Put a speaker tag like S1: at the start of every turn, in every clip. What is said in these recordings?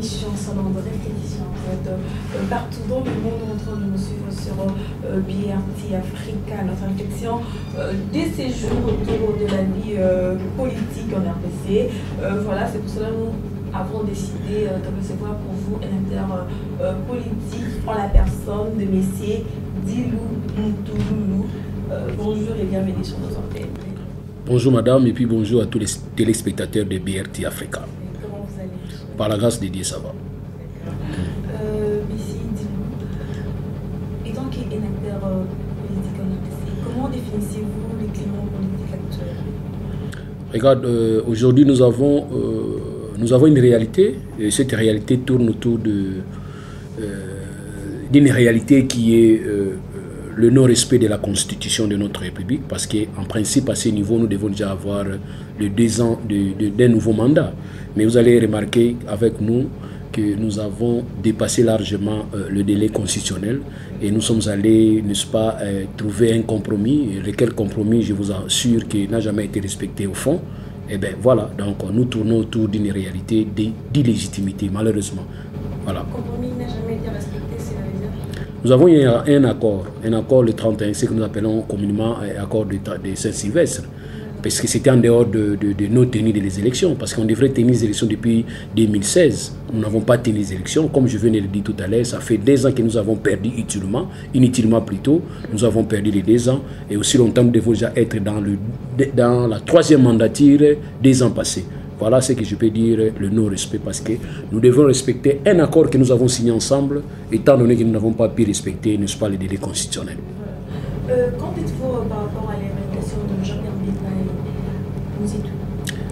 S1: émission, salon de réflexion. Vous êtes partout dans le monde en train de nous suivre sur BRT Africa, notre réflexion des séjours autour de la vie politique en RDC. Voilà, c'est pour cela que nous avons décidé de recevoir pour vous un acteur politique en la personne de Messier Dilou Moutoulou. Bonjour et bienvenue sur nos antennes.
S2: Bonjour madame et puis bonjour à tous les téléspectateurs de BRT Africa.
S1: Comment vous allez?
S2: Par la grâce de Dieu, ça va.
S1: Messier Dilou, étant qu'un acteur politique en RDC, comment définissez-vous le climat politique actuel?
S2: Regarde, aujourd'hui nous avons une réalité, et cette réalité tourne autour d'une réalité qui est le non-respect de la Constitution de notre République, parce qu'en principe, à ce niveau, nous devons déjà avoir les 2 ans d'un nouveau mandat. Mais vous allez remarquer avec nous que nous avons dépassé largement le délai constitutionnel et nous sommes allés, n'est-ce pas, trouver un compromis, lequel compromis, je vous assure, qu'il n'a jamais été respecté au fond. Et bien voilà, donc nous tournons autour d'une réalité d'illégitimité, malheureusement. Voilà.
S1: Le compromis n'a jamais été respecté, c'est la raison.
S2: Nous avons eu un accord le 31, ce que nous appelons communément accord de Saint-Sylvestre, parce que c'était en dehors de nos tenues des élections, parce qu'on devrait tenir les élections depuis 2016. Nous n'avons pas tenu les élections, comme je venais de le dire tout à l'heure, ça fait 2 ans que nous avons perdu inutilement plutôt, nous avons perdu les 2 ans, et aussi longtemps nous devons déjà être dans la 3e mandature 2 ans passés. Voilà ce que je peux dire, le non-respect, parce que nous devons respecter un accord que nous avons signé ensemble, étant donné que nous n'avons pas pu respecter, n'est-ce pas, les délais constitutionnels.
S1: Qu'en dites-vous par rapport à l'évaluation de Jean-Pierre Bemba et Mouzitou?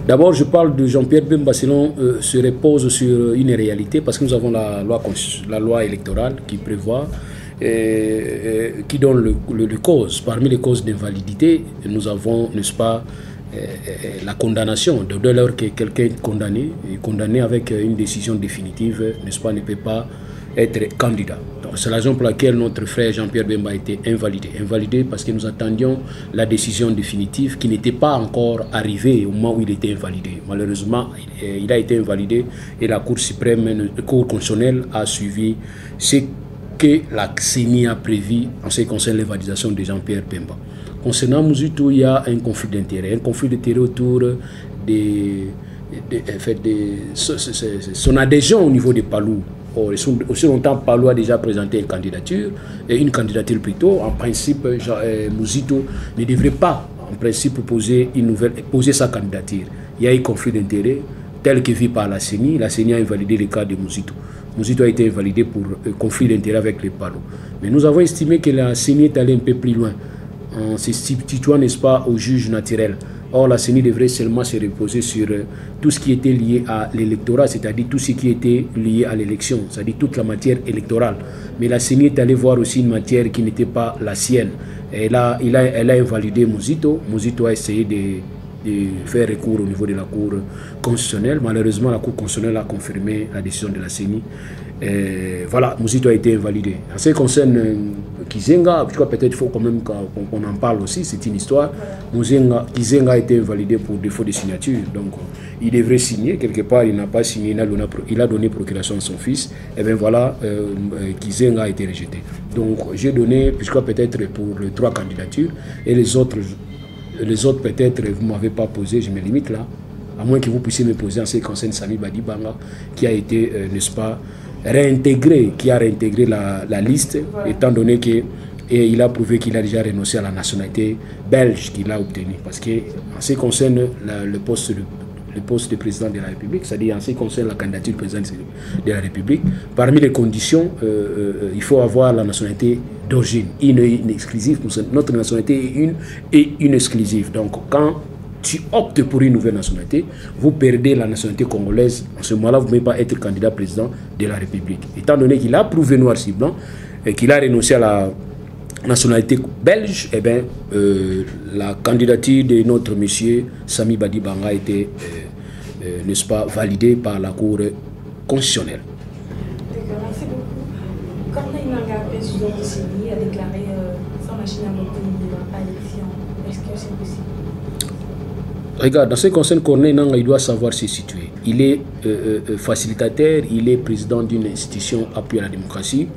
S2: D'abord, je parle de Jean-Pierre Bemba, selon se repose sur une réalité, parce que nous avons la loi électorale qui prévoit, qui donne le cause. Parmi les causes d'invalidité, nous avons, n'est-ce pas, la condamnation. Dès lors que quelqu'un est condamné avec une décision définitive, n'est-ce pas, ne peut pas être candidat. C'est la raison pour laquelle notre frère Jean-Pierre Bemba a été invalidé. Invalidé parce que nous attendions la décision définitive qui n'était pas encore arrivée au moment où il était invalidé. Malheureusement, il a été invalidé et la Cour suprême, la Cour constitutionnelle a suivi ce que la CENI a prévu en ce qui concerne l'invalidation de Jean-Pierre Bemba. Concernant Mouzitou, il y a un conflit d'intérêts autour de son adhésion au niveau de Palou. Aussi longtemps, Palou a déjà présenté une candidature plutôt. En principe, Mouzitou ne devrait pas, en principe, poser sa candidature. Il y a eu conflit d'intérêts tel que vu par la CENI. La CENI a invalidé le cas de Mouzitou. Mouzitou a été invalidé pour conflit d'intérêts avec les Palou. Mais nous avons estimé que la CENI est allée un peu plus loin, en se substituant, n'est-ce pas, au juge naturel. Or, la CENI devrait seulement se reposer sur tout ce qui était lié à l'électorat, c'est-à-dire tout ce qui était lié à l'élection, c'est-à-dire toute la matière électorale. Mais la CENI est allée voir aussi une matière qui n'était pas la sienne. Elle a invalidé Mouzitou. Mouzitou a essayé de faire recours au niveau de la Cour constitutionnelle. Malheureusement, la Cour constitutionnelle a confirmé la décision de la CENI. Voilà, Mouzitou a été invalidé. En ce qui concerne Kizenga, peut-être il faut quand même qu'on en parle aussi, c'est une histoire. Kizenga a été invalidé pour défaut de signature, donc il devrait signer, quelque part il n'a pas signé, il a donné procuration à son fils, et bien voilà, Kizenga a été rejeté. Donc j'ai donné, puisque peut-être pour les 3 candidatures, et les autres peut-être vous ne m'avez pas posé, je me limite là, à moins que vous puissiez me poser en ce qui concerne Sami Badi Banga, qui a été, n'est-ce pas, qui a réintégré la liste, étant donné qu'il a prouvé qu'il a déjà renoncé à la nationalité belge qu'il a obtenue. Parce que en ce qui concerne le poste de président de la République, c'est-à-dire en ce qui concerne la candidature présidente de la République, parmi les conditions, il faut avoir la nationalité d'origine, une exclusive. Notre nationalité est une exclusive. Donc quand tu optes pour une nouvelle nationalité, vous perdez la nationalité congolaise. En ce moment-là, vous ne pouvez pas être candidat président de la République. Étant donné qu'il a prouvé noir sur blanc et qu'il a renoncé à la nationalité belge, eh bien, la candidature de notre monsieur Sami Badi Banga a été, n'est-ce pas, validée par la Cour constitutionnelle.
S1: Merci beaucoup. Corneille Nangaa, président de CENI, a déclaré sans machine à voter, il n'y aura pas d'élection. Est-ce que c'est possible?
S2: Regarde, dans ce qui concerne Corneille Nangaa, il doit savoir se situer. Il est facilitateur, il est président d'une institution appuyée à la démocratie.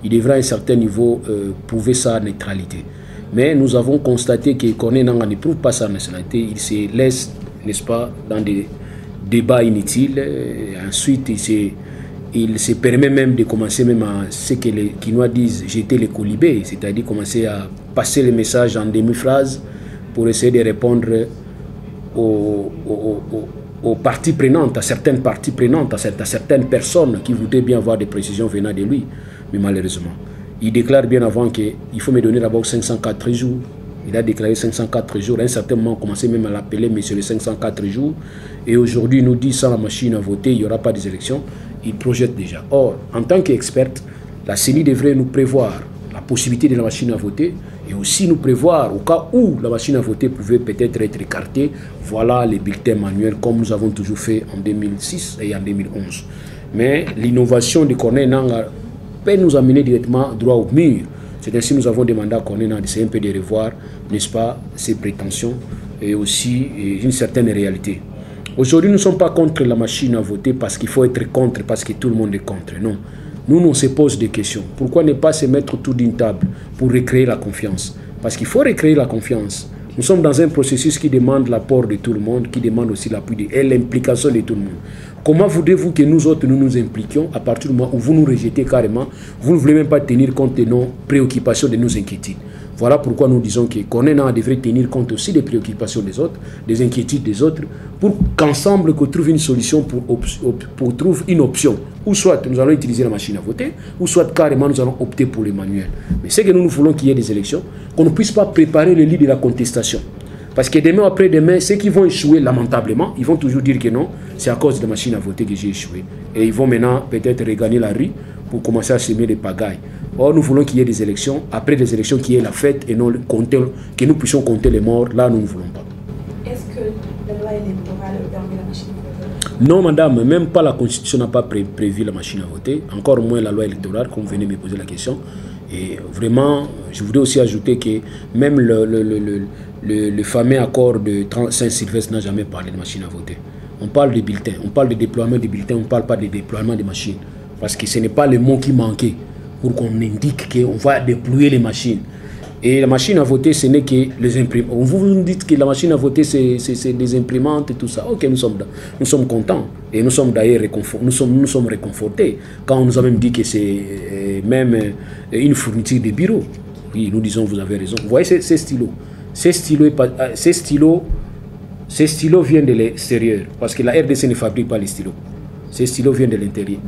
S2: Il devrait à un certain niveau prouver sa neutralité. Mais nous avons constaté que Corneille Nangaa ne prouve pas sa nationalité. Il se laisse, n'est-ce pas, dans des débats inutiles. Et ensuite, il se permet même de commencer même à ce que les Quinois disent jeter les colibés, c'est-à-dire commencer à passer les messages en demi-phrase pour essayer de répondre aux parties prenantes, à certaines parties prenantes, à certaines personnes qui voudraient bien avoir des précisions venant de lui. Mais malheureusement, il déclare bien avant qu'il faut me donner d'abord 504 jours. Il a déclaré 504 jours. À un certain moment, on commençait même à l'appeler monsieur les 504 jours. Et aujourd'hui, il nous dit sans la machine à voter, il n'y aura pas des élections. Il projette déjà. Or, en tant qu'expert, la CENI devrait nous prévoir la possibilité de la machine à voter et aussi nous prévoir au cas où la machine à voter pouvait peut-être être écartée. Voilà les bulletins manuels comme nous avons toujours fait en 2006 et en 2011. Mais l'innovation de Corneille Nangaa peut nous amener directement droit au mur. C'est ainsi que nous avons demandé à Corneille Nangaa d'essayer un peu de revoir, n'est-ce pas, ses prétentions et aussi une certaine réalité. Aujourd'hui, nous ne sommes pas contre la machine à voter parce qu'il faut être contre, parce que tout le monde est contre. Non. Nous, on se pose des questions. Pourquoi ne pas se mettre autour d'une table pour recréer la confiance? Parce qu'il faut recréer la confiance. Nous sommes dans un processus qui demande l'apport de tout le monde, qui demande aussi l'appui et l'implication de tout le monde. Comment voudrez-vous que nous autres, nous nous impliquions à partir du moment où vous nous rejetez carrément, vous ne voulez même pas tenir compte de nos préoccupations, de nos inquiétudes? Voilà pourquoi nous disons que Corneille Nangaa devrait tenir compte aussi des préoccupations des autres, des inquiétudes des autres, pour qu'ensemble, qu'on trouve une solution, pour trouver une option. Ou soit nous allons utiliser la machine à voter, ou soit carrément nous allons opter pour les manuels. Mais c'est que nous voulons qu'il y ait des élections, qu'on ne puisse pas préparer le lit de la contestation. Parce que demain après-demain, ceux qui vont échouer lamentablement, ils vont toujours dire que non, c'est à cause de la machine à voter que j'ai échoué. Et ils vont maintenant peut-être regagner la rue pour commencer à semer des pagailles. Or, nous voulons qu'il y ait des élections, après des élections qu'il y ait la fête et non que nous puissions compter les morts. Là, nous ne voulons pas.
S1: Est-ce que la loi électorale permet la machine à voter?
S2: Non, madame, même pas la Constitution n'a pas prévu la machine à voter, encore moins la loi électorale, comme vous venez de me poser la question. Et vraiment, je voudrais aussi ajouter que même le fameux accord de Saint-Sylvestre n'a jamais parlé de machine à voter. On parle de bulletins, on parle de déploiement de bulletins, on ne parle pas de déploiement de machines. Parce que ce n'est pas le mot qui manquait pour qu'on indique qu'on va déployer les machines. Et la machine à voter, ce n'est que les imprimantes. Vous nous dites que la machine à voter, c'est des imprimantes et tout ça. Ok, nous sommes contents. Et nous sommes d'ailleurs nous sommes réconfortés. Quand on nous a même dit que c'est même une fourniture de bureau. Oui, nous disons, vous avez raison. Vous voyez ces stylos. Ces stylos viennent de l'extérieur. Parce que la RDC ne fabrique pas les stylos. Ces stylos viennent de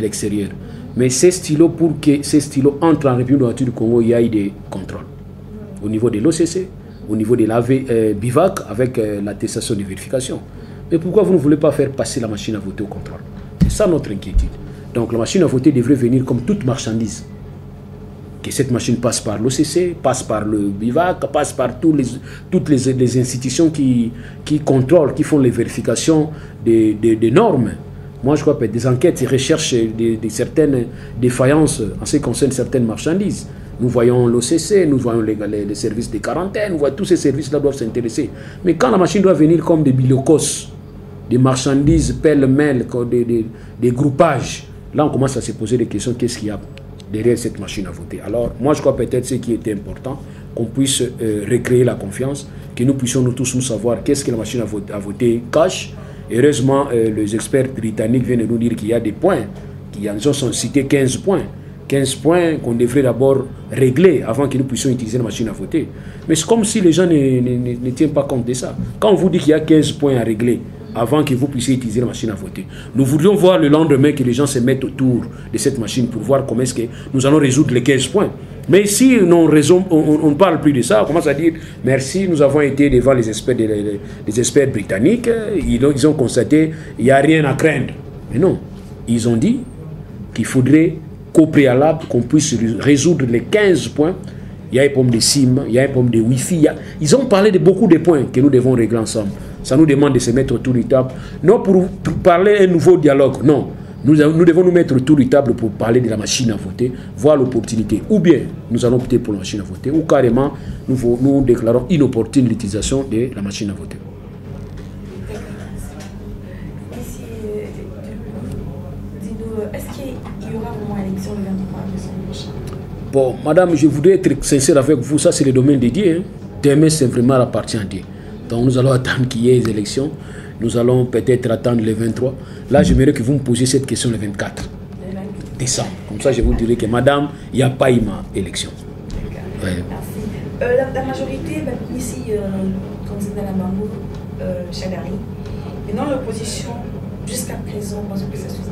S2: l'extérieur. Mais ces stylos, pour que ces stylos entrent en République démocratique du Congo, il y a eu des contrôles. Au niveau de l'OCC, au niveau de la BIVAC, avec l'attestation de vérification. Mais pourquoi vous ne voulez pas faire passer la machine à voter au contrôle? C'est ça notre inquiétude. Donc la machine à voter devrait venir comme toute marchandise. Que cette machine passe par l'OCC, passe par le BIVAC, passe par toutes les institutions qui contrôlent, qui font les vérifications des normes. Moi, je crois que des enquêtes et recherches de certaines défaillances en ce qui concerne certaines marchandises. Nous voyons l'OCC, nous voyons les services de quarantaine, nous voyons tous ces services-là doivent s'intéresser. Mais quand la machine doit venir comme des bilocos, des marchandises pêle-mêle, des groupages, là on commence à se poser des questions, qu'est-ce qu'il y a derrière cette machine à voter? Alors, moi je crois peut-être ce qui était important, qu'on puisse recréer la confiance, que nous puissions nous tous nous savoir qu'est-ce que la machine à voter cache. Heureusement, les experts britanniques viennent de nous dire qu'il y a des points, qu'ils ont cité 15 points. 15 points qu'on devrait d'abord régler avant que nous puissions utiliser la machine à voter. Mais c'est comme si les gens ne tiennent pas compte de ça. Quand on vous dit qu'il y a 15 points à régler avant que vous puissiez utiliser la machine à voter, nous voudrions voir le lendemain que les gens se mettent autour de cette machine pour voir comment est-ce que nous allons résoudre les 15 points. Mais si on ne parle plus de ça, on commence à dire merci, nous avons été devant les experts britanniques, ils ont constaté qu'il n'y a rien à craindre. Mais non, ils ont dit qu'il faudrait qu'au préalable, qu'on puisse résoudre les 15 points. Il y a un problème de SIM, il y a un problème de Wi-Fi. Ils ont parlé de beaucoup de points que nous devons régler ensemble. Ça nous demande de se mettre autour du table. Non pour parler un nouveau dialogue, non. Nous devons nous mettre autour du table pour parler de la machine à voter, voir l'opportunité. Ou bien nous allons opter pour la machine à voter, ou carrément nous déclarons inopportune l'utilisation de la machine à voter. Bon, madame, je voudrais être sincère avec vous, ça c'est le domaine de Dieu. Hein. Demain, c'est vraiment appartient à Dieu. Donc nous allons attendre qu'il y ait les élections. Nous allons peut-être attendre le 23. Là, j'aimerais que vous me posiez cette question le 24 décembre. Comme ça, je vous dirai que madame, il n'y a pas eu ma élection.
S1: Ouais. Merci. La majorité, ici, candidat à Mamou, Chagari. Maintenant, l'opposition, jusqu'à présent, parce que ça suscite.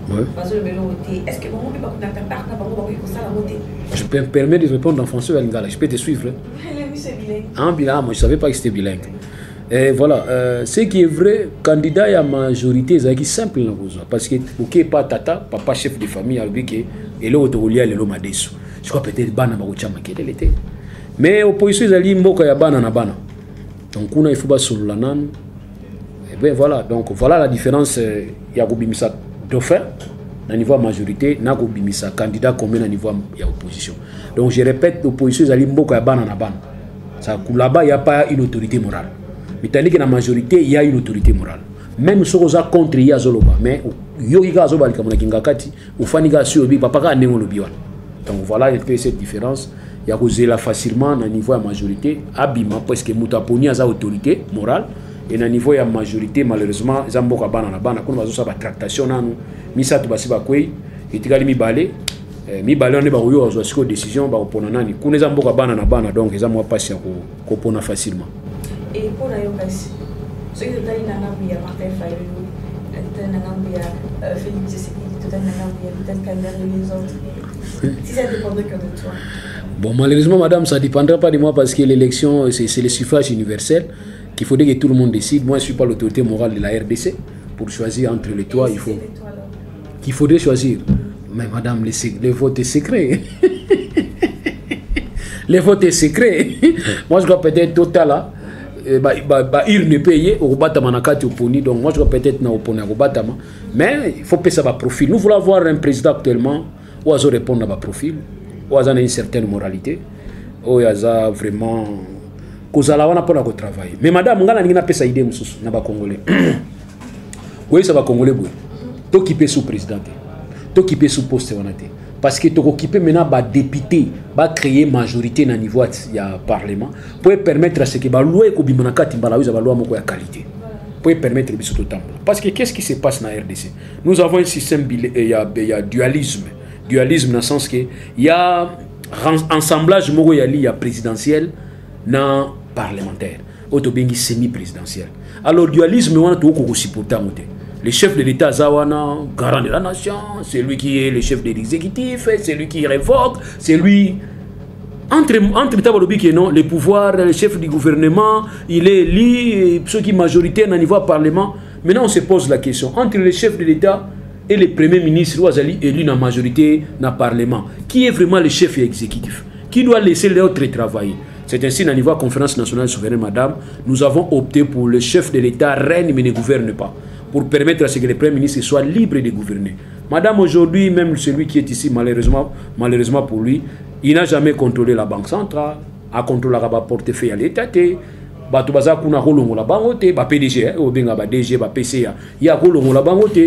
S2: Ouais.
S1: Est-ce que vous
S2: je peux me permettre de répondre en français à Lingala. Je peux te suivre. En bilingue, moi je ne savais pas que c'était bilingue. Et voilà, ce qui est vrai, candidat à la majorité, c'est simple. Parce que ok, pas tata, papa chef de famille, et l'autre, je crois peut-être bana maquette était. Mais opposition, ils ont dit bana na bana. Donc on a il faut sur la nan. Et bien voilà, donc voilà la différence. Il y a Goubimisa dauphin, au niveau de la majorité, n'a pas candidat commun au niveau de l'opposition. Donc je répète, l'opposition est là-bas, il n'y a pas une autorité morale. Mais tandis que dans la majorité, il y a une autorité morale. Même si on a contre il y a Zoloba, mais il y a Zoloba qui est donc voilà un peu cette différence. Il y a là facilement au niveau de la majorité, abima parce que Moutaponi a une autorité morale. Et au niveau de la majorité, malheureusement, ils ont beaucoup de tractation. Ils ont des décision donc ils ont pas facilement.
S1: Et pour la yogaci, ceux qui ont Martin Fayou, Félix les autres. Si ça dépendrait que de toi.
S2: Bon, malheureusement, madame, ça ne dépendra pas de moi parce que l'élection, c'est le suffrage universel. Qu'il faudrait que tout le monde décide. Moi, je ne suis pas l'autorité morale de la RDC. Pour choisir entre les trois, il faut... Qu'il faudrait choisir. Mais madame, le vote est secret. Le vote est secret. Moi, je crois peut-être total là. Il ne paye au Batama Nakati au Poni. Donc, moi, je crois peut-être na au Poni au Batama. Mais il faut payer ça profil. Nous voulons avoir un président actuellement où il répondre à ma profil, où il a une certaine moralité, où il a vraiment... Kozala wana pona ko travailler. Mais madame ngana ninga pesa idée mususu na ba congolais. Oui ça va congolais boy. To kipe sous président. To kipe sous poste wana te. Parce que to occupé maintenant ba député, ba créer majorité na niveau ya parlement pour permettre à ce que ba loi ko bimana kati mbala wiza ba loi moko ya qualité. Pour permettre biso to temple. Parce que qu'est-ce qui se passe na RDC? Nous avons un système il y a dualisme. Dualisme dans le sens que il y a assemblage moko ya présidentiel non parlementaire, autobengi semi-présidentiel. Alors, dualisme, on a tout le chef de l'État, Zawana, garant de la nation, c'est lui qui est le chef de l'exécutif, c'est lui qui révoque, c'est lui. Entre Tabalobi qui est non, le pouvoir, le chef du gouvernement, il est élu, ceux qui sont majoritaires au niveau du Parlement. Maintenant, on se pose la question entre le chef de l'État et le premier ministre, Ouazali, élu dans la majorité dans le Parlement. Qui est vraiment le chef exécutif? Qui doit laisser l'autre travailler? C'est ainsi, au niveau de la conférence nationale souveraine, madame, nous avons opté pour le chef de l'État règne mais ne gouverne pas, pour permettre à ce que le Premier ministre soit libre de gouverner. Madame, aujourd'hui, même celui qui est ici, malheureusement pour lui, il n'a jamais contrôlé la Banque centrale, a contrôlé le portefeuille à l'État. Bato baza kuna holongo la bangote, ba PDG, ou bien ba DG, ba PCA, il y a holongo la bangote.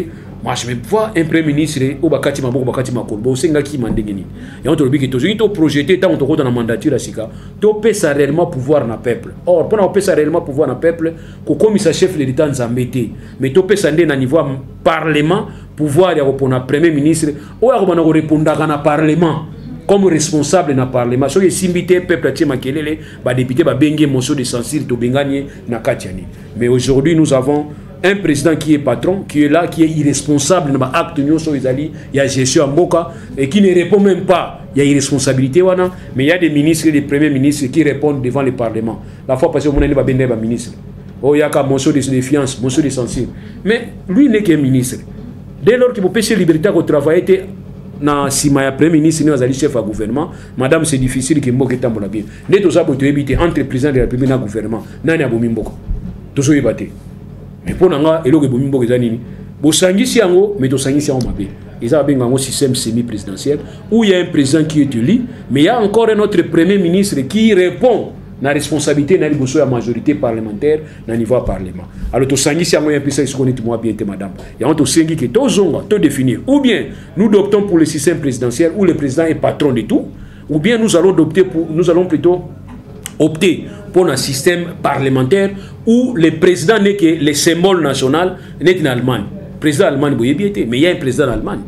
S2: Moi, je me vois un premier ministre au Bakati Maboko, Bakati Makolbo, Senga qui m'a déguené. Et on te dit que tu as projeté, tu as dans la mandature à Sika, tu as réellement pouvoir dans le peuple. Or, pour tu as réellement pouvoir dans le peuple, comme il chef de l'État nous embêté, mais tu as dans niveau parlement, pouvoir pour le premier ministre, ou à répondre dans le parlement. Comme responsable dans le Parlement, si vous invitez le peuple à Makelele, les députés vont bengue motion de censure to bengani na Katiani. Mais aujourd'hui, nous avons un président qui est patron, qui est là, qui est irresponsable dans l'acte de il y a gestion à Moka et qui ne répond même pas. Il y a irresponsabilité, mais il y a des ministres et des premiers ministres qui répondent devant le Parlement. La fois passée, on a un ministre. Oh, il y a qu'un motion de défiance, motion de censure. Mais lui n'est qu'un ministre. Dès lors qu'il peut pêcher liberté au travail, na sima ya premier ministre ni azali chef à gouvernement madame c'est difficile que mboka tambola bien ne to sabo to ebité entre président de la République na gouvernement nani abomi mboko to so yebate mais pour nga eloko bomi mboko za nini bo sangisi yango mais to sangisi yango mabe ils ont un système semi-présidentiel où il y a un président qui est élu mais il y a encore un autre premier ministre qui répond na responsabilité na liboso ya majorité parlementaire na niveau ya parlement. Alors to sangi si amoya pesa ce qu'on est moi bien madame. Et on to sengi que to zonga to définir ou bien nous optons pour le système présidentiel où le président est patron de tout, ou bien nous allons plutôt opter pour un système parlementaire où le président n'est que le symbole national n'est en Allemagne. Le président allemand, mais il y a un président allemand.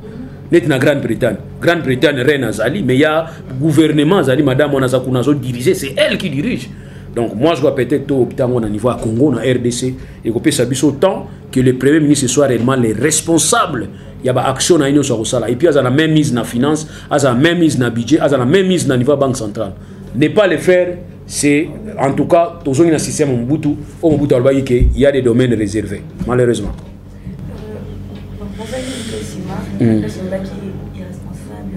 S2: N'est en Grande-Bretagne. Grande-Bretagne, reine Azali, mais il y a gouvernement Azali, madame Onazakunazo dirigé, c'est elle qui dirige. Donc moi je vois peut-être opter au niveau à Congo, na RDC, et qu'on peut s'habiller autant que le premier ministre soit réellement les responsables. Il y a des actions dans l'Union Sarosala. Et puis il y a la même mise dans la finance, il y a la même mise dans le budget, il y a la même mise dans le niveau de la Banque centrale. Ne pas le faire, c'est en tout cas, dans le système Mobutu, il y a des domaines réservés, malheureusement.
S1: On va dire que c'est qui est irresponsable.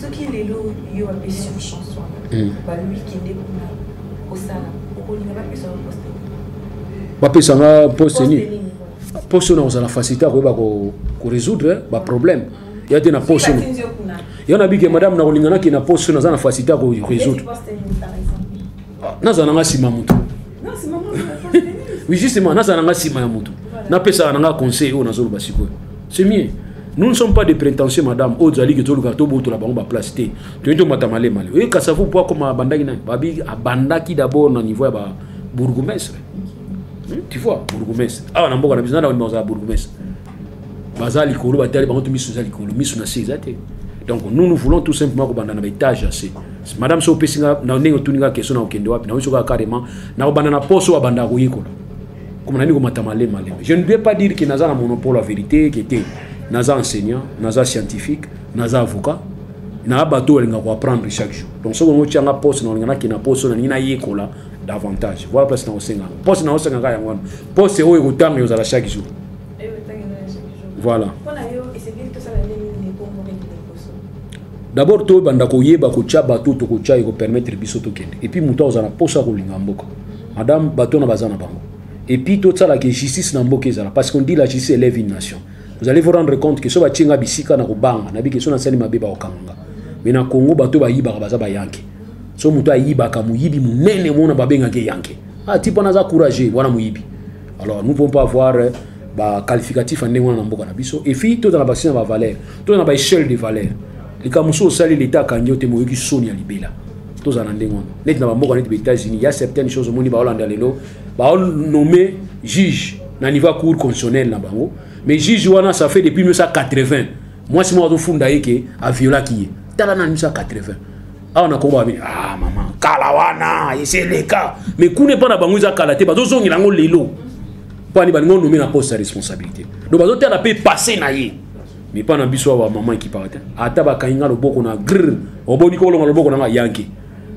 S1: Ce qui est l'eau, il y a une chanson. Lui qui est au salon, on n'y va pas que ça va poster.
S2: Poste on a la facilité à résoudre le problème. Il y a des postes. Il y en a que madame na olingana qui na poste na la facilité à résoudre. Na zananga sima mutu.
S1: Non, c'est maman.
S2: Oui, justement, na zananga sima ya mutu. Na pesa na conseil o na zolo basiko. C'est mieux. Nous ne sommes pas des prétentieux, madame. Autres ali que tout le gâteau bout la banque place té. Tu es matamale mal. Et quand ça vous poids comme abandaki na babi abandaki d'abord na niveau ba bourgmestre. Tu vois, bourgmestre. Ah on a beaucoup na besoin d'avoir dans bourgmestre. Bazali kolo batali bango tu misu zali kolo misu na sezate. Donc nous voulons tout simplement que bandana étage assez. Madame so pesinga na nengo tuninga question na okende wapi na wisoka carrément na bandana poso abanda ko yikola. Comme nani ko matamale mal. Je ne vais pas dire que naza na monopole la vérité qui était naza enseignant, naza scientifique, naza avocat, na bateau elinga ko apprendre chaque jour. Donc so ngo tianga poste na ngana ki na poste na nina yikola davantage. Voilà place na osenga. Poste na osenga ka yango. Poste o ekutanga yo za chaque jour. Voilà. D'abord, tu vas permettre biso tokende. Et puis, muta ozana posa kolinga mboka. Madame, bateau na bazana bango. Et puis, tout ça, la justice na mboka ezala. Parce qu'on dit la justice élève une nation. Vous allez vous rendre compte que ce va tchenga bisika na kobanga. Na biki so na sali mabeba okanga. Mais na Congo, bateau ba yiba baza ba yanke. So muta yiba ka muyibi munene mona babenga ke yanke. Ah, tipo na za courage, wana muyibi. Alors, nous ne pouvons pas avoir ba qualificatif en ndenge na mboka na biso. Et puis, tout dans la bassin ba valeur. Tout dans la échelle de valeur. Les Kamuso sali l'État kanyote moyoki soni à libela. Tous en andégon. Net na bamboka net États-Unis, il y a certaines choses au monde ba Hollande lelo, ba nommé juge na niveau cour constitutionnel na bango. Mais juge wana ça fait depuis 1980. Moi c'est moi do funda yeke a viola qui. Tala na 1980. Ah on a combat ah maman, kalawana, c'est le cas. Mais kune pas na bango za kalate ba zo zongi lango lelo. Pas ni ba ngo nommé na poste de responsabilité. Donc ba zo tala pe passer na ye. Mais pas dans biso wa maman qui parle. Ata ba kainga lo boko na grrr. Oboni ko lo boko na yanki.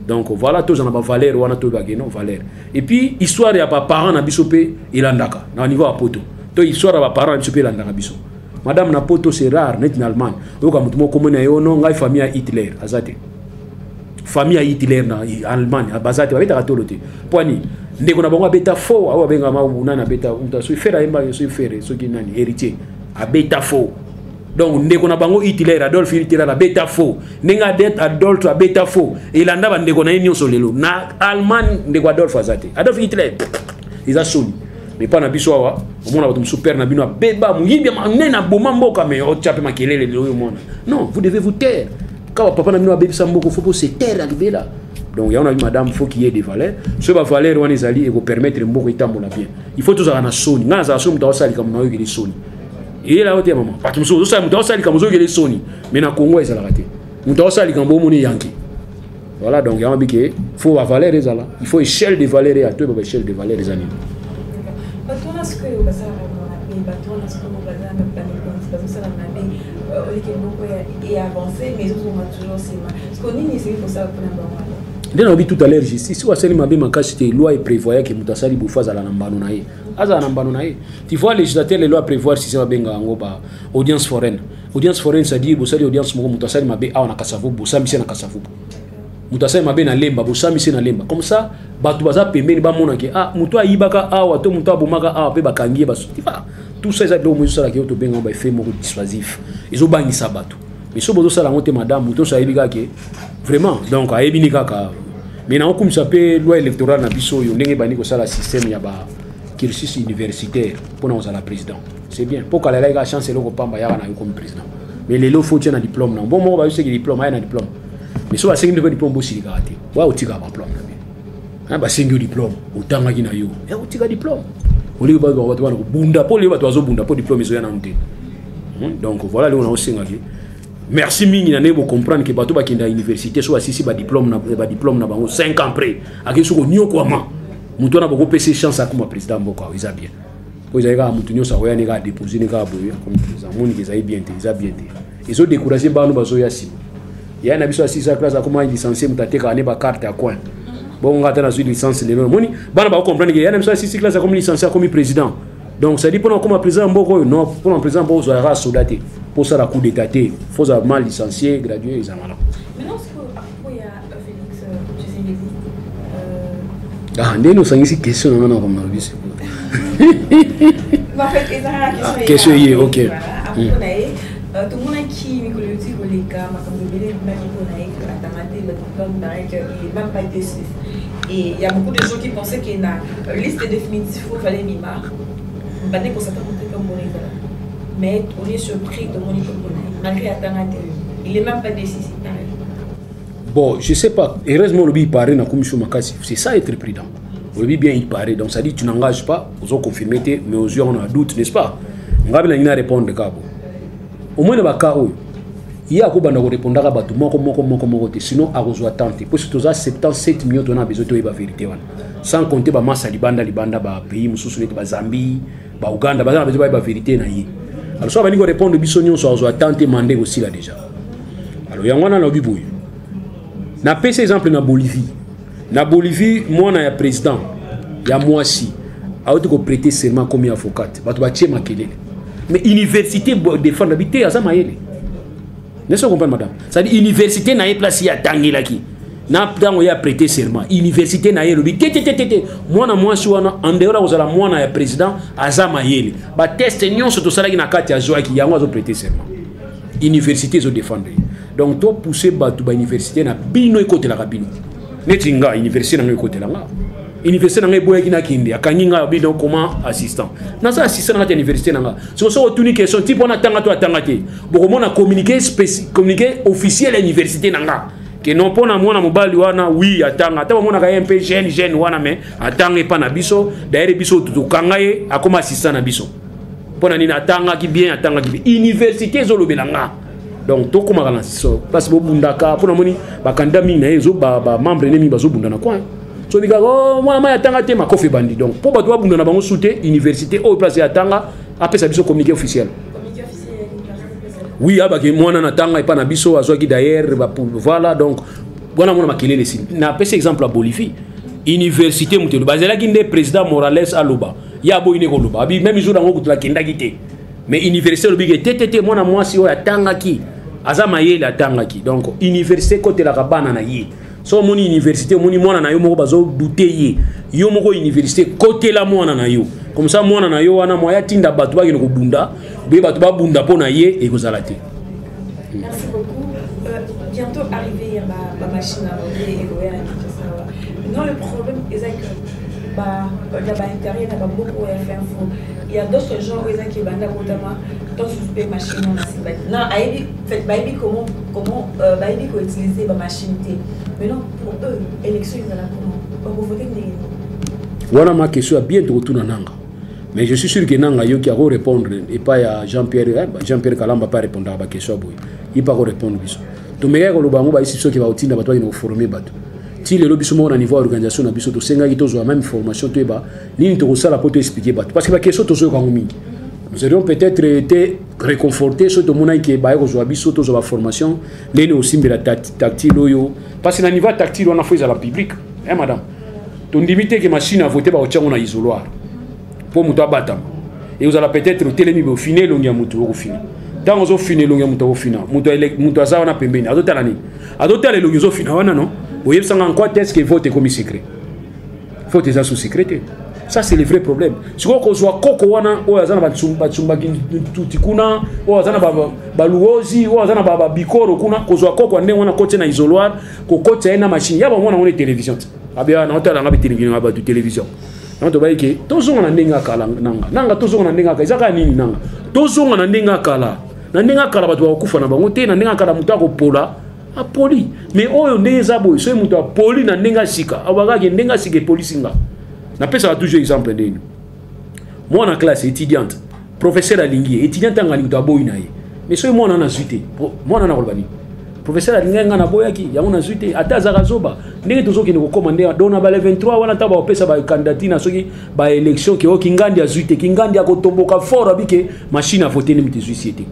S2: Donc voilà tous en a valeur wana to ba non valeur. Et puis histoire ya ba parents na biso pe ilandaka na niveau à poto. To histoire ba parents biso pe ilandaka biso. Madame na poto c'est rare net en Allemagne. O ka mutumo comme na yo no ngai famille à Hitler azate. Famille à Hitler na Allemagne bazate ba beta katolote. Poani ndeko na bango beta faux awa benga ma unana beta unta so fera emba so fere so ki nani héritier. A beta faux. Donc ndeko na bango Hitler Adolf Hitler la beta faux nenga det Adolf a beta faux et landa ba ndeko na nyo solelo na Allemagne ndeko Adolf azate Adolf Hitler ils a soni mais pas na biso wa omona batum super na bino beba muyibi na boma mboka mais o tchape makelele le mona non vous devez vous taire quand papa na bino bebisa mboko faut se taire à libela. Donc il y a une madame faut qu'il y ait des valeurs ce va valeur on les alliés et vous permettre mboko itambola bien il faut tous na soni nga za so mutawa sali comme na yo ki soni. Et là, tu es maman. Parce que nous sommes tous Sony. Mais dans le Congo, ils sont ratés. Nous sommes tous les Yankee. Voilà, donc il faut la valeur des là. Il faut échelle des valeurs et à toi, échelle des valeurs des animaux. Dès on dit tout à l'heure justice, si on a ma loi et prévoyait que Moutasali Boufaza la nambano nae. Aza nambano nae. Tu vois législateur les lois prévoir si c'est ma benga ngoba audience foraine. Audience foraine ça dit Boussali audience mo Moutasali mabe a na kasavu Boussami c'est na kasavu. Moutasali mabe na lemba Boussami c'est na lemba. Comme ça batu baza pembeni ba mona ke ah muto ayibaka a wato muto abomaka a pe bakangie basu. Tu vois tout ça ça do mo ça la ke to benga ba fait mo dissuasif. Ils ont banni ça batu. Mais so bozo ça la honte madame muto ça ayibika ke vraiment donc ayebi ni kaka Maintenant, comme ça peut loi électorale na biso yo ndenge bani ko sala système ya ba cursus universitaire pour nous à la président. C'est bien. Pour qu'elle ait la chance de pamba ya na comme président. Mais les lots faut un diplôme non. Bon moi va essayer diplôme, un diplôme. Mais soit 5 de diplôme bosi garaté. Wa utika ba diplôme na. Ba 5 diplôme, utanga kina yo. Ya utika diplôme. Oli ba ba ba bunda pour les ba to bunda pour diplôme zo ya na nté. Donc voilà là on a aussi ngaki. Merci mingi na nebo comprendre que bato ba kinda université soit sisi ba diplôme na bango 5 ans après. Aki soko nyoko ama. Mutu na boko PC chance akuma président mboko iza bien. Ko iza ka mutu nyosa oya ne ka déposer ne ka boya comme président. Moni ke za bien te, iza bien te. Ils ont découragé ba no bazo ya si. Ya na biso asisa classe akuma licencié mutateka ne ba carte à coin. Bon ngata na licence le moni bana ba comprendre que ya na biso asisa classe comme licencié comme président. Donc ça dit pour comme président mboko non pour un président mboko za ra soldaté. Pour ça la coup d'état il faut avoir licencié gradué ils en ont.
S1: Maintenant il y a Félix Tshisekedi
S2: ah ndé nous sangi question non comme on dit
S1: en fait c'est la
S2: question est OK
S1: tout le monde qui me dit que les cas comme le bébé même qu'on a écrit la tamate le diplôme d'arrêt il même pas été suivi et il y a beaucoup de gens qui pensaient qu'il y a une liste définitive il fallait mimar pas que ça peut comme on est mais on est surpris de mon malgré la il n'est même pas décisif.
S2: Bon, je ne sais pas. Heureusement, le bi paraît dans la commission Makassi. C'est ça être prudent. Le bi bien il paraît. Donc ça dit tu n'engages pas, vous ont confirmé, mais aux yeux on a doute, n'est-ce pas? On va bien répondre de cabo. Au moins dans le cas où il y a quoi dans répondre à bateau, moko sinon à rejoindre tenter. Parce que tous 77 millions de dollars besoin de la vérité. Sans compter ba massa libanda ba pays mususu ba Zambie, ba Uganda, ba besoin de la vérité na yi. Alors, soit on va répondre bisognon sur la tenter mandé aussi là déjà. Alors, il y a un biboui. Na pèse exemple na Bolivie. Na Bolivie, moi na président, il y a moi aussi. A autre que prêter serment comme avocat. Ba to ba tchema kelele. Mais université défendre habiter à ça maïle. N'est-ce pas comprendre madame? Ça dit université na place ya tangela ki. Na tango ya prêter serment. Université na yelo bi tété. Moi na moi si wana en dehors aux ala moi na ya président azama yele. Ba test nyonso to sala ki na kati ya joa ki yango azo prêter serment. Université zo défendre. Donc to pousser ba to ba université na bino ekote la kabino. Netinga université na ekote la nga. Université na boya ki na kindi akaninga bino comment assistant. Na ça assistant na université na nga. So otuni question type on atanga to atanga te. Boko mona communiquer officiel à université na nga. Que non pas na mwana mobali wana oui atanga ata mona ka MP jeune wana mais atanga pa na biso d'ailleurs biso tukanga ye akoma assistant na biso pona ni atanga ki bien université zo lobelanga donc to koma kana so parce que bundaka pona moni ba kanda mingi na ezo ba membre nemi bazo bunda na quoi so diga oh mwana ma atanga te makofi bandi donc po ba to bunda na bango souté université au place atanga apesa biso communiqué officiel. Oui, abaki mwana na tanga ipa na biso azwaki d'ailleurs voilà donc bona mona makelele si na pese exemple à Bolivie université mutelo bazela ki nde président Morales aloba ya boyine ko loba abi même jour ngo kutula kenda kité mais université lobi ke tété mwana mwasi o atanga ki azama yele atanga ki donc université côté la kabana na yi so moni université moni mwana na yo moko bazo douter yi yo moko université côté la mwana na yo comme ça mwana na yo wana moya tinda batu ba ko bunda be batu ba bunda pona ye e ko zalate.
S1: Merci beaucoup. Bientôt arrivé ma machine à laver et non le problème est que l'intérieur n'a pas beaucoup à faire. Il y a d'autres gens qui ont dans une machine non comment utiliser ma machine. Maintenant pour eux élection ils comment pour voter.
S2: Voilà ma question bien de retour nanga. Mais je suis sûr que nanga yo qui a répondre et pas à Jean-Pierre Kalamba pas répondre à la question boy. Il pas répondre biso. To mega ko lobango ba ici qui va utinda bato ino former bato. Ti le lobiso mo na niveau organisation na biso to senga ki to zo même formation to ba ni to sala pour te expliquer bato parce que la question to zo ko mingi. Nous aurions peut-être été réconfortés sur le monde qui est baillé sur la formation, les aussi mais la tactile parce que le niveau tactile on a fait à la public, hein madame. Ton limité que machine a voté par on a isoloir pour muto abatam et vous allez peut-être télémi au final longia muto au final. Dans au final longia muto au final. Muto aza na pembeni. Adota nani? Adota le longia au final wana non. Vous savez en quoi est-ce que vote comme secret? Vote ça sous secret. Ça, c'est le vrai problème. Si on a koko wana, on a batsumba tutikuna, on a baluozi, on a bikoro kuna, on a koko ane wana kote na isoloir, ko kote ena machine. Yaba mwana on télévision. Abia na hôtel ngabi télévision ngaba du télévision. Na to baike, tozonga na ndenga kala nanga. Nanga tozonga na ndenga kala, izaka nini nanga. Tozonga na ndenga kala. Na ndenga kala batu bakufa na bango te, na ndenga kala mutu akopola. Poli. Mais oyo ndenge zabo, so mutu poli na ndenga sika. Abaga ke ndenga sika police nga. Na pesa toujours exemple ndeni. Moi en classe étudiante, professeur alingi, étudiante ngani mutu aboyi na ye. Mais so moi na zuite. Moi na kolbani. Professeur alingi nga na boyaki, ya na zuite ata zakazoba. Ndenge tozoki ne ko commander dona ba le 23 wana ta ba opesa ba candidature na soki ba élection ke o kingandi ya zuite, kingandi ya kotomboka fort abike machine a voter ni mutu société.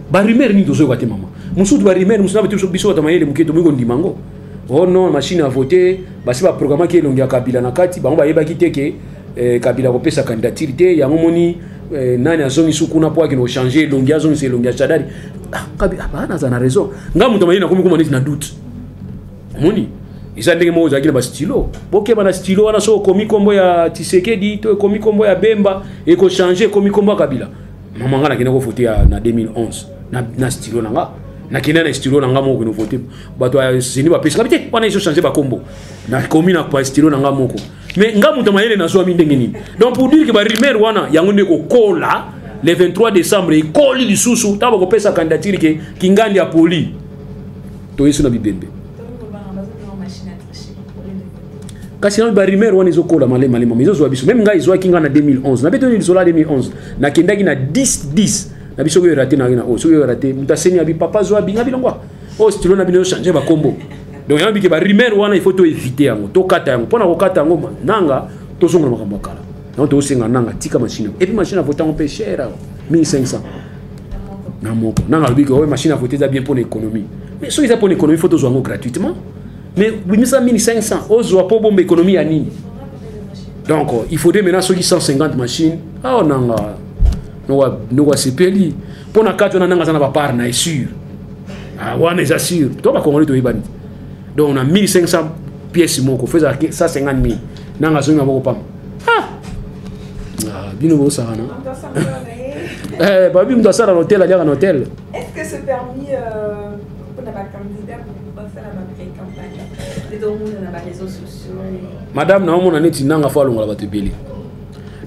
S2: Ba rumeur ni tozo kwate mama. Musutu ba rumeur musuna bitu biso ta mayele muketo mwiko ndimango. Oh non, machine a voté, basi ba programme ki elongi ya Kabila na kati, bango ba yeba kiteke Kabila kopesa candidature te, ya momoni nani azongi sukuna po akino changer elongi azongi se elongi ya Chadari. Ah, Kabila bana za na raison. Ngamu to mayele na komi komani na doute. Moni, isa ndenge mo za kile ba stylo. Boke bana stylo wana so komi kombo ya Tshisekedi, to komi kombo ya Bemba e ko changer komi kombo ya Kabila. Mama ngana kina ko voter na 2011 na stylo nanga. Na kina na stylo nanga moko no voter bato ya sini ba pesa kabite wana iso changer ba kombo na komi na kwa stylo nanga moko mais ngamu to mayele na so ami ndenge nini. Donc pour dire que ba rumeur wana yango ne ko kola le 23 décembre e koli lisusu taba ko pesa candidature ke kingandi ya poli to yesu na bibembe kasi na ba rumeur wana izo kola male mizo zo biso même nga izo kinga na 2011 na beto ni izo la 2011 na kendaki na 10 na biso ko raté na o so yo raté mutaseni abi papa zo abi ngabi longwa o stilo na bino changer ba combo donc yabi ke ba rumeur wana il faut to éviter yango to kata yango pona ko kata yango nanga to zonga makambo kala donc to senga nanga tika machine et puis machine a voté un peu cher 1500 na moko nanga lobi ke o machine a voté za bien pour l'économie mais so ils a pour l'économie faut to zo yango gratuitement mais 1500 o zo po bombe économie ya nini donc il faudrait maintenant ceux qui 150 machines ah nanga nous voici peli pour na kati on a nanga ba part na sûr ah wana est sûr to ba congolais to ibani donc on a 1500 pièces moko fait ça 50 000 nanga zonga moko pam bino bo sana ba bim do sara hôtel à hôtel.
S1: Est-ce que ce permis pour n'a pas candidat pour passer la pré-campagne les deux monde na ba réseaux sociaux
S2: madame na on a neti nanga fa longa ba tebeli.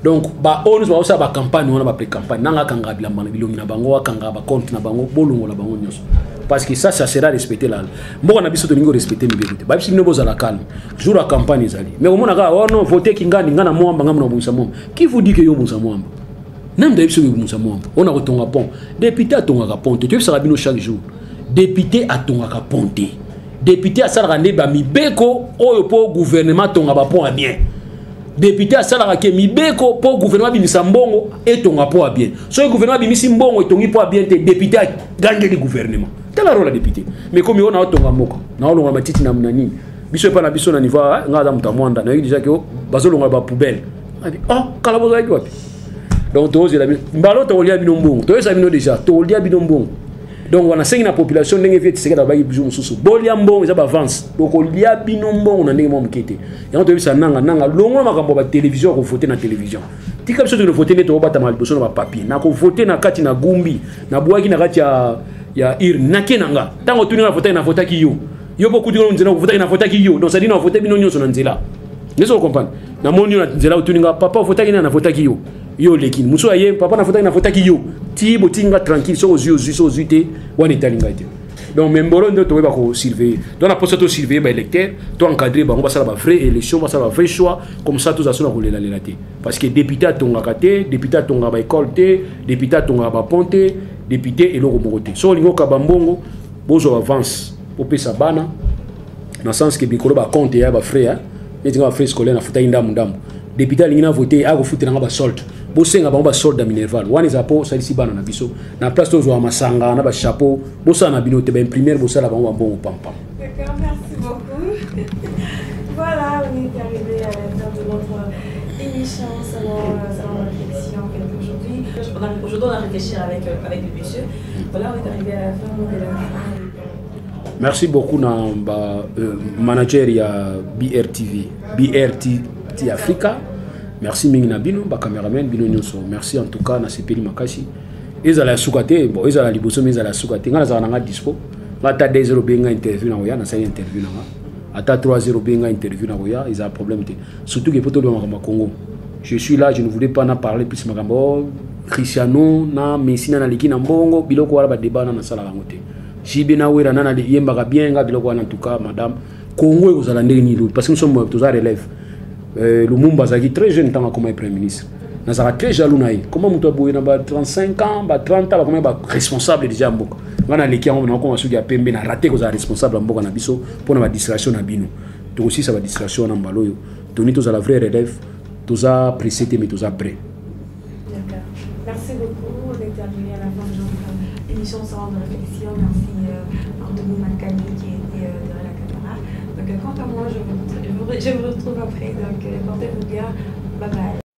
S2: Donc ba onu ba osa ba campagne wana ba pré-campagne nanga kanga bilamba bilongi na bango kanga ba compte na bango bolongo la bango nyonso parce que ça sera respecté là mboko na biso to ningo respecter mibeko ba biso bino bozala calme jour la campagne ezali mais au mona ka oh non voter kingani ngana mwamba ngamna bungisa mwamba qui vous dit que yo bungisa mwamba nam da biso bungisa mwamba on a kotonga pont député atonga ka pont tu sera bino chaque jour député atonga ka ponte député asala ne ba mibeko oyo po gouvernement tonga ba pont a bien député asala ke mibeko po gouvernement bimisa mbongo etonga po a bien so le gouvernement bimisi mbongo etongi po a bien te député gagne le gouvernement tela rôle député mais comme on a otonga moko na olonga matiti na nani biso pa na biso na niveau nga za mutamwanda na déjà que bazolonga ba poubelle oh kala bozo yaki wapi donc to ozela mbalo to olia bino mbongo to esa bino déjà to olia bino mbongo donc on a 5 na population ndenge vieti sekela ba bizu mususu bolia mbongo za ba avance donc olia bino mbongo na ndenge mo mkete yango to bisa nanga longo makambo ba télévision ko voter na télévision tika biso to voter ne to bata mal biso na ba papier na ko voter na kati na gumbi na bwaki na kati ya ir nakenanga tango tuninga voter na voter ki yo beaucoup de gens nzela voter na voter ki yo donc ça dit na voter bino nyonso na nzela nezo comprendre na moni na nzela tuninga papa voter na voter ki yo lekin muso aye papa na voter na voter ki yo ti botinga tranquille so ozite wana italinga ite donc même bolo ndo to ba ko surveiller donc la poste to surveiller ba électeur to encadrer ba on va ça ba vrai élection ba ça ba vrai choix comme ça tous asona ko lela té parce que député tonga kate député tonga ba école té député tonga ba ponte député et loko mokoté so lingo ka bambongo bozo avance au pesa bana na sens que bikolo ba compte ya ba frère et tinga ba frère scolaire na futa indamu ndambu député lingina voter a ko futa nga ba solde bosenga bango ba solde da minerval wani za po salisi bana na biso na place to zo masanga na ba chapeau bosa na binote ba imprimer bosa la bango bon pam pam.
S1: D'accord, merci beaucoup. Voilà, on est arrivé à la fin de notre émission salon réflexion aujourd'hui. Aujourd'hui on a réfléchi avec le monsieur. Voilà, on est arrivé à la fin de la fin.
S2: Merci beaucoup na ba manager ya BRTV Africa Merci Mingina Bino, ba cameraman Bino Nyonso. Merci en tout cas na sepeli makasi. Ezala sukate, bon ezala liboso mais ezala sukate. Ngana za nga dispo. Ata 2-0 benga interview na oya na sa interview na nga. Ata 3-0 benga interview na oya, ils ont un problème. Surtout que poto de Congo. Je suis là, je ne voulais pas en parler plus makambo. Cristiano na Messi na liki na mbongo biloko wala ba débat na sala ngote. Jibe na wera na yemba ka bien ga biloko en tout cas madame Congo et aux alandais ni parce que nous sommes tous à relève. Lumumba Zaki très jeune tant comme premier ministre. Nazara très jaloux naï. Comment muto boye na ba 35 ans, ba 30 ans, ba comment ba responsable déjà mboka. Ngana leki on na ko masuki ya pembe na raté ko za responsable mboka na biso pour na distraction na bino. To aussi ça va distraction na mbaloyo. Toni tous à la vraie relève, tous à précédé mais tous à prêt.
S1: D'accord. Merci beaucoup. On est arrivé à la fin de l'émission sans réflexion. Merci Anthony Makani qui était derrière la caméra. Donc quant à moi, je vous retrouve après. Donc portez-vous bien. Bye bye.